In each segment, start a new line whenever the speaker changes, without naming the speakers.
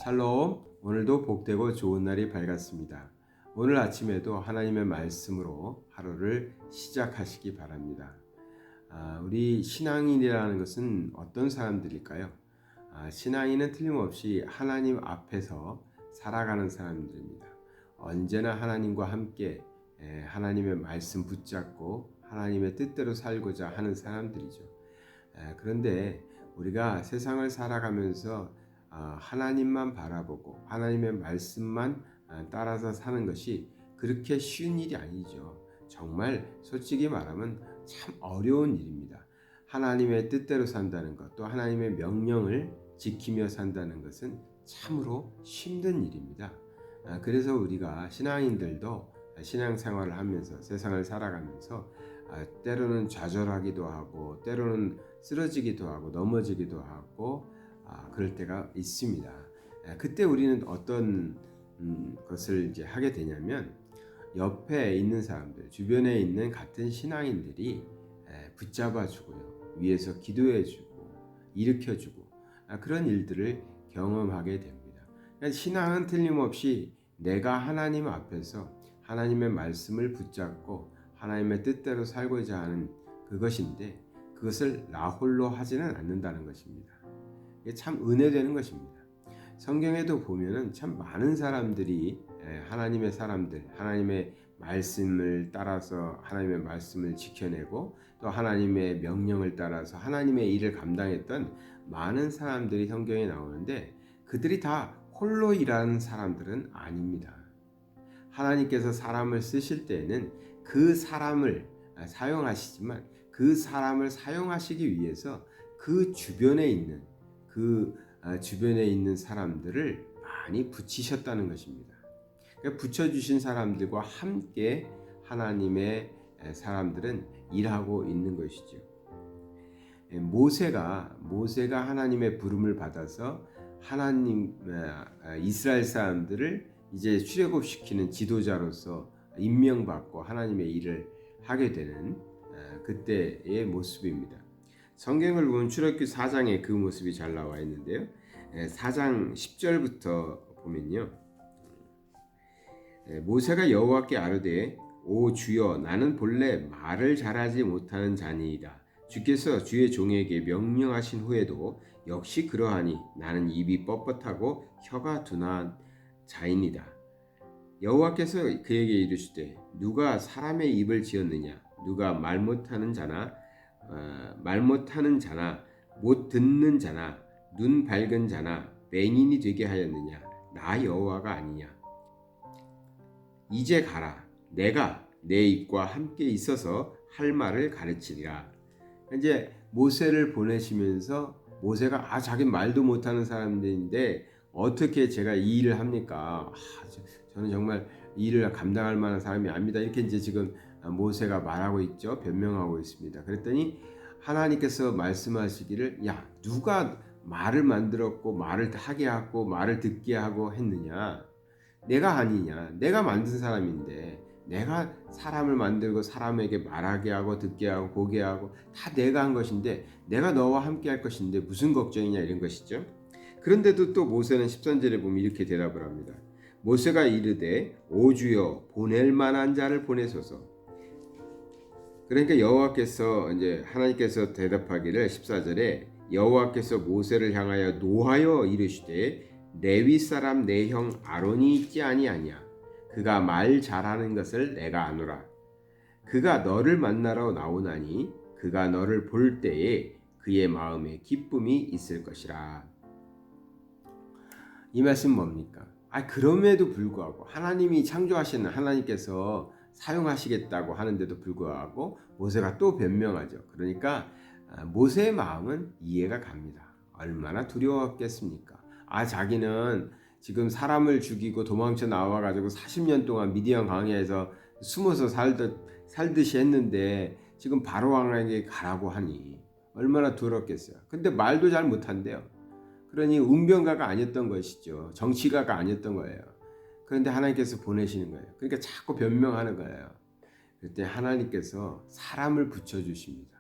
샬롬, 오늘도 복되고 좋은 날이 밝았습니다. 오늘 아침에도 하나님의 말씀으로 하루를 시작하시기 바랍니다. 우리 신앙인이라는 것은 어떤 사람들일까요? 신앙인은 틀림없이 하나님 앞에서 살아가는 사람들입니다. 언제나 하나님과 함께 하나님의 말씀 붙잡고 하나님의 뜻대로 살고자 하는 사람들이죠. 그런데 우리가 세상을 살아가면서 하나님만 바라보고 하나님의 말씀만 따라서 사는 것이 그렇게 쉬운 일이 아니죠. 정말 솔직히 말하면 참 어려운 일입니다. 하나님의 뜻대로 산다는 것, 또 하나님의 명령을 지키며 산다는 것은 참으로 힘든 일입니다. 그래서 우리가 신앙인들도 신앙생활을 하면서 세상을 살아가면서 때로는 좌절하기도 하고 때로는 쓰러지기도 하고 넘어지기도 하고 그럴 때가 있습니다. 그때 우리는 어떤 것을 이제 하게 되냐면 옆에 있는 사람들, 주변에 있는 같은 신앙인들이 붙잡아주고요, 위에서 기도해주고 일으켜주고 그런 일들을 경험하게 됩니다. 그러니까 신앙은 틀림없이 내가 하나님 앞에서 하나님의 말씀을 붙잡고 하나님의 뜻대로 살고자 하는 그것인데 그것을 나 홀로 하지는 않는다는 것입니다. 이게 참 은혜되는 것입니다. 성경에도 보면은 참 많은 사람들이 하나님의 사람들, 하나님의 말씀을 따라서 하나님의 말씀을 지켜내고 또 하나님의 명령을 따라서 하나님의 일을 감당했던 많은 사람들이 성경에 나오는데 그들이 다 홀로 일하는 사람들은 아닙니다. 하나님께서 사람을 쓰실 때에는 그 사람을 사용하시지만 그 사람을 사용하시기 위해서 그 주변에 있는 사람들을 많이 붙이셨다는 것입니다. 붙여주신 사람들과 함께 하나님의 사람들은 일하고 있는 것이죠. 모세가 하나님의 부름을 받아서 하나님 이스라엘 사람들을 이제 출애굽시키는 지도자로서 임명받고 하나님의 일을 하게 되는 그때의 모습입니다. 성경을 보면 출애굽기 4장에 그 모습이 잘 나와 있는데요. 4장 10절부터 보면요. 모세가 여호와께 아뢰되 오 주여 나는 본래 말을 잘하지 못하는 자니이다. 주께서 주의 종에게 명령하신 후에도 역시 그러하니 나는 입이 뻣뻣하고 혀가 둔한 자이니다. 여호와께서 그에게 이르시되 누가 사람의 입을 지었느냐 누가 말 못하는 자나 못 듣는 자나 눈 밝은 자나 맹인이 되게 하였느냐 나 여호와가 아니냐. 이제 가라 내가 내 입과 함께 있어서 할 말을 가르치리라. 이제 모세를 보내시면서 모세가 자기 말도 못하는 사람들인데 어떻게 제가 이 일을 합니까? 저는 정말 이 일을 감당할 만한 사람이 아닙니다. 이렇게 이제 지금 모세가 말하고 있죠. 변명하고 있습니다. 그랬더니 하나님께서 말씀하시기를 야 누가 말을 만들었고 말을 하게 하고 말을 듣게 하고 했느냐? 내가 아니냐? 내가 만든 사람인데 내가 사람을 만들고 사람에게 말하게 하고 듣게 하고 보게 하고 다 내가 한 것인데 내가 너와 함께 할 것인데 무슨 걱정이냐 이런 것이죠. 그런데도 또 모세는 13절에 보면 이렇게 대답을 합니다. 모세가 이르되 오 주여 보낼 만한 자를 보내소서. 그러니까 하나님께서 대답하기를 14절에 여호와께서 모세를 향하여 노하여 이르시되 레위 사람 내 형 아론이 있지 아니하냐. 그가 말 잘하는 것을 내가 아노라. 그가 너를 만나러 나오나니 그가 너를 볼 때에 그의 마음에 기쁨이 있을 것이라. 이 말씀 뭡니까? 그럼에도 불구하고 하나님이 창조하시는 하나님께서 사용하시겠다고 하는데도 불구하고 모세가 또 변명하죠. 그러니까 모세의 마음은 이해가 갑니다. 얼마나 두려웠겠습니까? 자기는 지금 사람을 죽이고 도망쳐 나와가지고 40년 동안 미디안 광야에서 숨어서 살듯이 했는데 지금 바로 왕에게 가라고 하니 얼마나 두렵겠어요. 근데 말도 잘 못한대요. 그러니 운변가가 아니었던 것이죠. 정치가가 아니었던 거예요. 그런데 하나님께서 보내시는 거예요. 그러니까 자꾸 변명하는 거예요. 그때 하나님께서 사람을 붙여주십니다.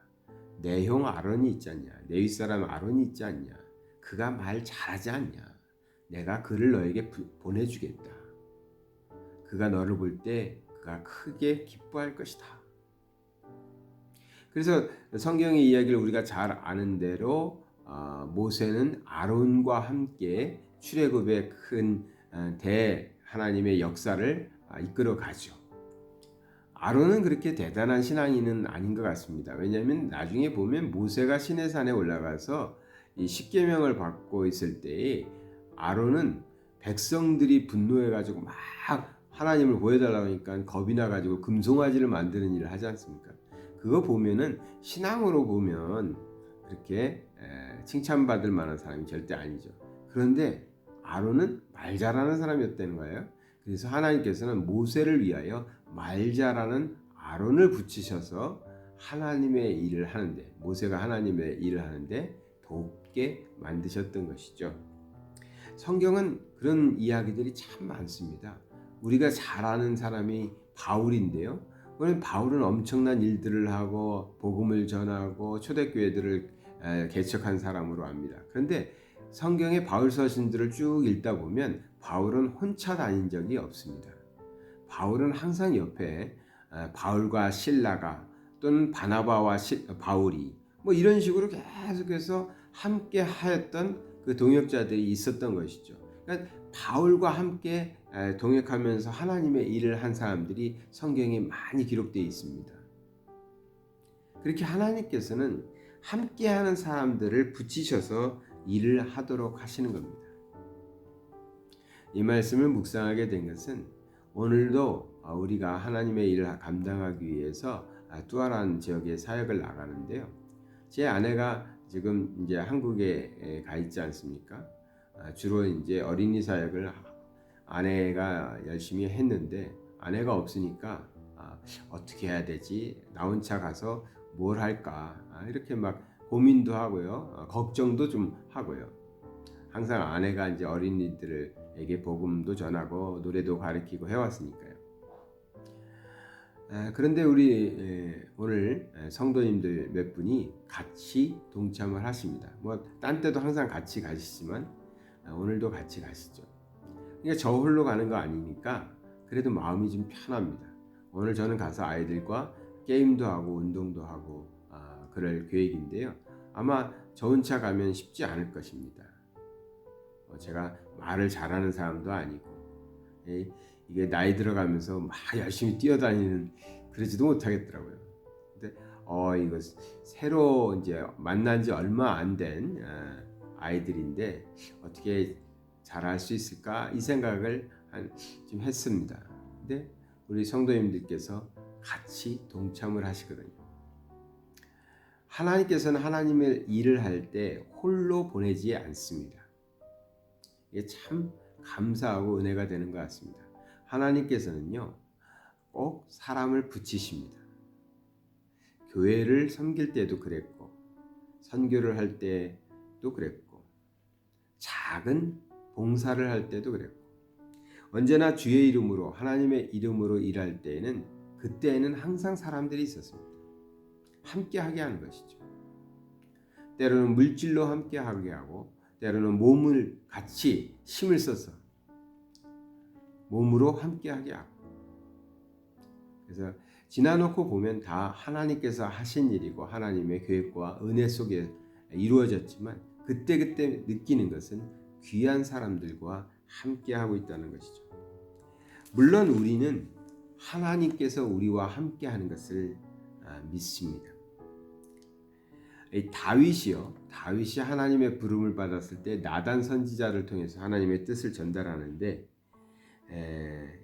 내 형 아론이 있지 않냐. 내 윗사람 아론이 있지 않냐. 그가 말 잘하지 않냐. 내가 그를 너에게 보내주겠다. 그가 너를 볼 때 그가 크게 기뻐할 것이다. 그래서 성경의 이야기를 우리가 잘 아는 대로 모세는 아론과 함께 출애굽의 큰 하나님의 역사를 이끌어 가죠. 아론은 그렇게 대단한 신앙인은 아닌 것 같습니다. 왜냐하면 나중에 보면 모세가 시내산에 올라가서 이 십계명을 받고 있을 때에 아론은 백성들이 분노해가지고 막 하나님을 보여달라고 하니까 겁이 나가지고 금송아지를 만드는 일을 하지 않습니까? 그거 보면은 신앙으로 보면 그렇게 칭찬받을 만한 사람이 절대 아니죠. 그런데 아론은 말 잘하는 사람이었다는 거예요. 그래서 하나님께서는 모세를 위하여 말 잘하는 아론을 붙이셔서 하나님의 일을 하는데, 모세가 하나님의 일을 하는데 돕게 만드셨던 것이죠. 성경은 그런 이야기들이 참 많습니다. 우리가 잘 아는 사람이 바울인데요. 바울은 엄청난 일들을 하고 복음을 전하고 초대교회들을 개척한 사람으로 압니다. 그런데 성경의 바울 서신들을 쭉 읽다 보면 바울은 혼자 다닌 적이 없습니다. 바울은 항상 옆에 바울과 실라가 또는 바나바와 바울이 뭐 이런 식으로 계속해서 함께 하였던 그 동역자들이 있었던 것이죠. 그러니까 바울과 함께 동역하면서 하나님의 일을 한 사람들이 성경에 많이 기록되어 있습니다. 그렇게 하나님께서는 함께하는 사람들을 붙이셔서 일을 하도록 하시는 겁니다. 이 말씀을 묵상하게 된 것은 오늘도 우리가 하나님의 일을 감당하기 위해서 뚜아란 지역의 사역을 나가는데요. 제 아내가 지금 이제 한국에 가 있지 않습니까? 주로 이제 어린이 사역을 아내가 열심히 했는데 아내가 없으니까 어떻게 해야 되지? 나 혼자 가서 뭘 할까? 이렇게 막 고민도 하고요. 걱정도 좀 하고요. 항상 아내가 이제 어린이들에게 복음도 전하고 노래도 가르치고 해왔으니까요. 그런데 우리 오늘 성도님들 몇 분이 같이 동참을 하십니다. 뭐 딴 때도 항상 같이 가시지만 오늘도 같이 가시죠. 그러니까 저 홀로 가는 거 아니니까 그래도 마음이 좀 편합니다. 오늘 저는 가서 아이들과 게임도 하고 운동도 하고 그럴 계획인데요. 아마 저 혼자 가면 쉽지 않을 것입니다. 제가 말을 잘하는 사람도 아니고 이게 나이 들어가면서 막 열심히 뛰어다니는 그러지도 못하겠더라고요. 근데 이거 새로 이제 만난 지 얼마 안 된 아이들인데 어떻게 잘할 수 있을까 이 생각을 좀 했습니다. 근데 우리 성도님들께서 같이 동참을 하시거든요. 하나님께서는 하나님의 일을 할 때 홀로 보내지 않습니다. 이게 참 감사하고 은혜가 되는 것 같습니다. 하나님께서는요 꼭 사람을 붙이십니다. 교회를 섬길 때도 그랬고 선교를 할 때도 그랬고 작은 봉사를 할 때도 그랬고 언제나 주의 이름으로 하나님의 이름으로 일할 때에는 그때에는 항상 사람들이 있었습니다. 함께하게 하는 것이죠. 때로는 물질로 함께하게 하고 때로는 몸을 같이 힘을 써서 몸으로 함께하게 하고 그래서 지나놓고 보면 다 하나님께서 하신 일이고 하나님의 계획과 은혜 속에 이루어졌지만 그때그때 느끼는 것은 귀한 사람들과 함께하고 있다는 것이죠. 물론 우리는 하나님께서 우리와 함께하는 것을 믿습니다. 다윗이 하나님의 부름을 받았을 때 나단 선지자를 통해서 하나님의 뜻을 전달하는데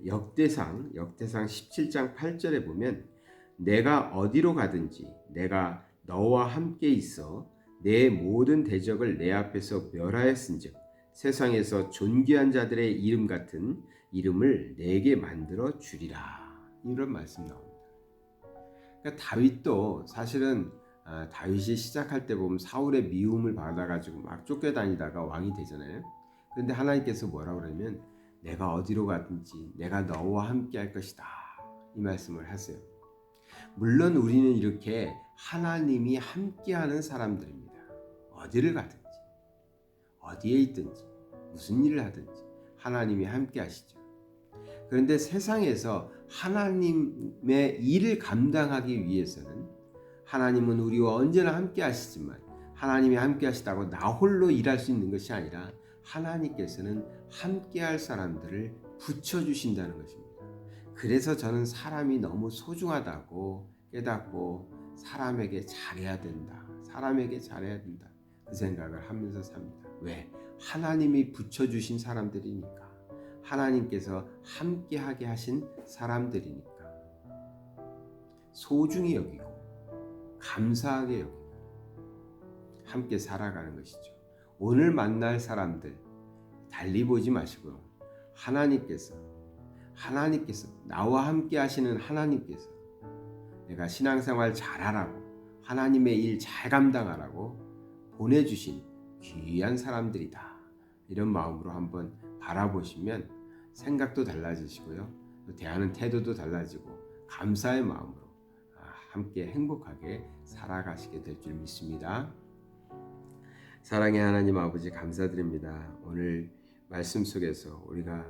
역대상 17장 8절에 보면 내가 어디로 가든지 내가 너와 함께 있어 내 모든 대적을 내 앞에서 멸하였은즉 세상에서 존귀한 자들의 이름 같은 이름을 내게 만들어 주리라. 이런 말씀 나옵니다. 그러니까 다윗도 사실은 다윗이 시작할 때 보면 사울의 미움을 받아가지고 막 쫓겨다니다가 왕이 되잖아요. 그런데 하나님께서 뭐라고 그러면 내가 어디로 가든지 내가 너와 함께 할 것이다. 이 말씀을 하세요. 물론 우리는 이렇게 하나님이 함께하는 사람들입니다. 어디를 가든지 어디에 있든지 무슨 일을 하든지 하나님이 함께 하시죠. 그런데 세상에서 하나님의 일을 감당하기 위해서는 하나님은 우리와 언제나 함께 하시지만 하나님이 함께 하시다고 나 홀로 일할 수 있는 것이 아니라 하나님께서는 함께 할 사람들을 붙여주신다는 것입니다. 그래서 저는 사람이 너무 소중하다고 깨닫고 사람에게 잘해야 된다. 사람에게 잘해야 된다. 그 생각을 하면서 삽니다. 왜? 하나님이 붙여주신 사람들이니까. 하나님께서 함께하게 하신 사람들이니까. 소중히 여기고 감사하게 여기고 함께 살아가는 것이죠. 오늘 만날 사람들 달리 보지 마시고요. 하나님께서 나와 함께 하시는 하나님께서 내가 신앙생활 잘하라고 하나님의 일 잘 감당하라고 보내주신 귀한 사람들이다. 이런 마음으로 한번 바라보시면 생각도 달라지시고요. 또 대하는 태도도 달라지고 감사의 마음으로 함께 행복하게 살아가시게 될 줄 믿습니다. 사랑의 하나님 아버지 감사드립니다. 오늘 말씀 속에서 우리가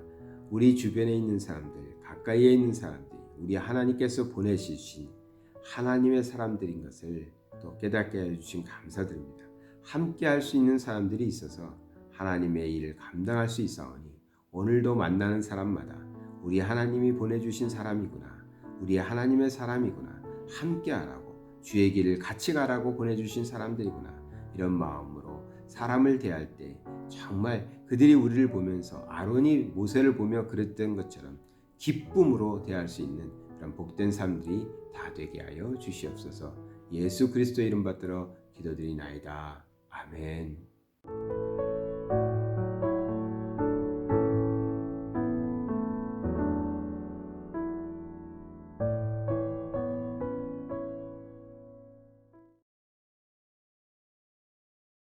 우리 주변에 있는 사람들, 가까이에 있는 사람들이 우리 하나님께서 보내주신 하나님의 사람들인 것을 또 깨닫게 해주신 감사드립니다. 함께 할 수 있는 사람들이 있어서 하나님의 일을 감당할 수 있사오니 오늘도 만나는 사람마다 우리 하나님이 보내주신 사람이구나, 우리 하나님의 사람이구나, 함께 하라고 주의 길을 같이 가라고 보내주신 사람들이구나, 이런 마음으로 사람을 대할 때 정말 그들이 우리를 보면서 아론이 모세를 보며 그랬던 것처럼 기쁨으로 대할 수 있는 그런 복된 삶들이 다 되게 하여 주시옵소서. 예수 그리스도의 이름 받들어 기도드리나이다. 아멘.